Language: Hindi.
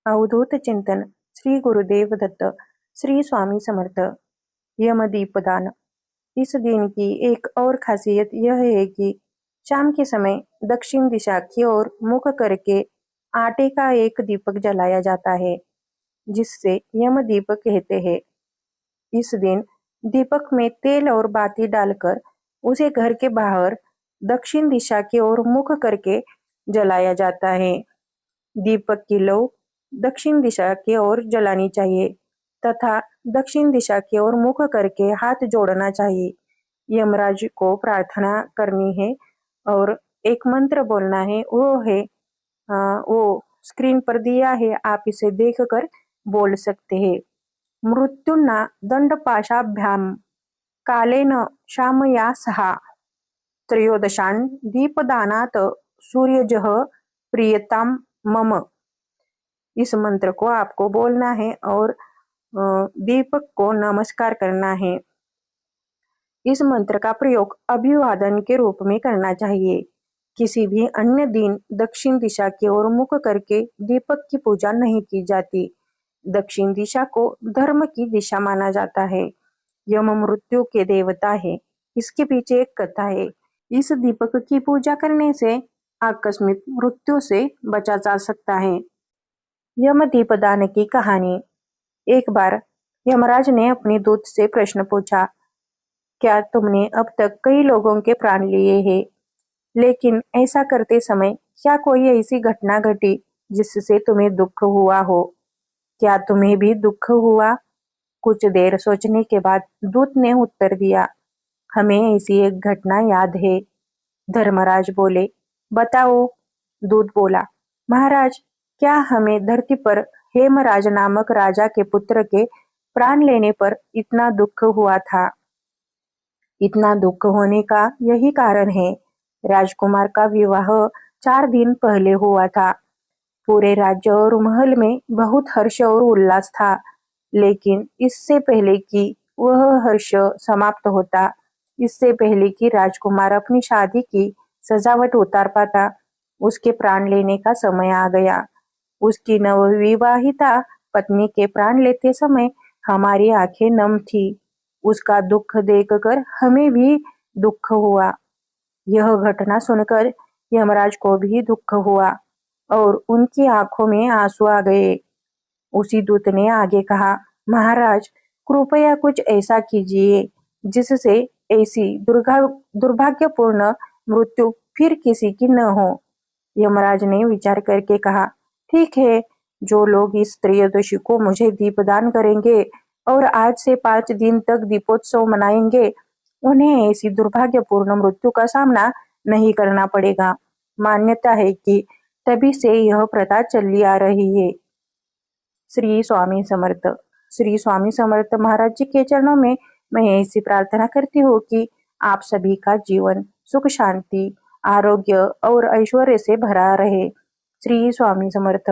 अवधूत चिंतन श्री गुरुदेव दत्त। श्री स्वामी समर्थ। यमदीपदान। इस दिन की एक और खासियत यह है कि शाम के समय दक्षिण दिशा की ओर मुख करके आटे का एक दीपक जलाया जाता है, जिससे यमदीप कहते हैं। इस दिन दीपक में तेल और बाती डालकर उसे घर के बाहर दक्षिण दिशा की ओर मुख करके जलाया जाता है। दीपक की लौ दक्षिण दिशा की ओर जलानी चाहिए तथा दक्षिण दिशा की ओर मुख करके हाथ जोड़ना चाहिए। यमराज को प्रार्थना करनी है और एक मंत्र बोलना है। वो स्क्रीन पर दिया है, आप इसे देखकर बोल सकते हैं। मृत्युना दंडपाशाभ्याम कालेन शामया सहा त्रयोदशान दीपदानात सूर्यजः प्रियताम मम। इस मंत्र को आपको बोलना है और दीपक को नमस्कार करना है। इस मंत्र का प्रयोग अभिवादन के रूप में करना चाहिए। किसी भी अन्य दिन दक्षिण दिशा की ओर मुख करके दीपक की पूजा नहीं की जाती। दक्षिण दिशा को धर्म की दिशा माना जाता है। यम मृत्यु के देवता है। इसके पीछे एक कथा है। इस दीपक की पूजा करने से आकस्मिक मृत्यु से बचा जा सकता है। यम दीपदान की कहानी। एक बार यमराज ने अपने दूत से प्रश्न पूछा, क्या तुमने अब तक कई लोगों के प्राण लिए हैं, लेकिन ऐसा करते समय क्या कोई ऐसी घटना घटी जिससे तुम्हें दुख हुआ हो? क्या तुम्हें भी दुख हुआ? कुछ देर सोचने के बाद दूत ने उत्तर दिया, हमें ऐसी एक घटना याद है। धर्मराज बोले, बताओ। दूत बोला, महाराज, क्या हमें धरती पर हेमराज नामक राजा के पुत्र के प्राण लेने पर इतना दुख हुआ था? इतना दुख होने का यही कारण है। राजकुमार का विवाह 4 दिन पहले हुआ था। पूरे राज्य और महल में बहुत हर्ष और उल्लास था, लेकिन इससे पहले कि वह हर्ष समाप्त होता, इससे पहले कि राजकुमार अपनी शादी की सजावट उतार पाता, उसके प्राण लेने का समय आ गया। उसकी नवविवाहिता पत्नी के प्राण लेते समय हमारी आंखें नम थी। उसका दुख देखकर हमें भी दुख हुआ। यह घटना सुनकर यमराज को भी दुख हुआ और उनकी आंखों में आंसू आ गए। उसी दूत ने आगे कहा, महाराज, कृपया कुछ ऐसा कीजिए जिससे ऐसी दुर्भाग्यपूर्ण मृत्यु फिर किसी की न हो। यमराज ने विचार करके कहा, ठीक है, जो लोग इस त्रयोदशी को मुझे दीपदान करेंगे और आज से 5 दिन तक दीपोत्सव मनाएंगे, उन्हें ऐसी दुर्भाग्यपूर्ण मृत्यु का सामना नहीं करना पड़ेगा। मान्यता है कि तभी से यह प्रथा चली आ रही है। श्री स्वामी समर्थ। श्री स्वामी समर्थ महाराज जी के चरणों में मैं ऐसी प्रार्थना करती हूँ कि आप सभी का जीवन सुख, शांति, आरोग्य और ऐश्वर्य से भरा रहे। श्री स्वामी समर्थ।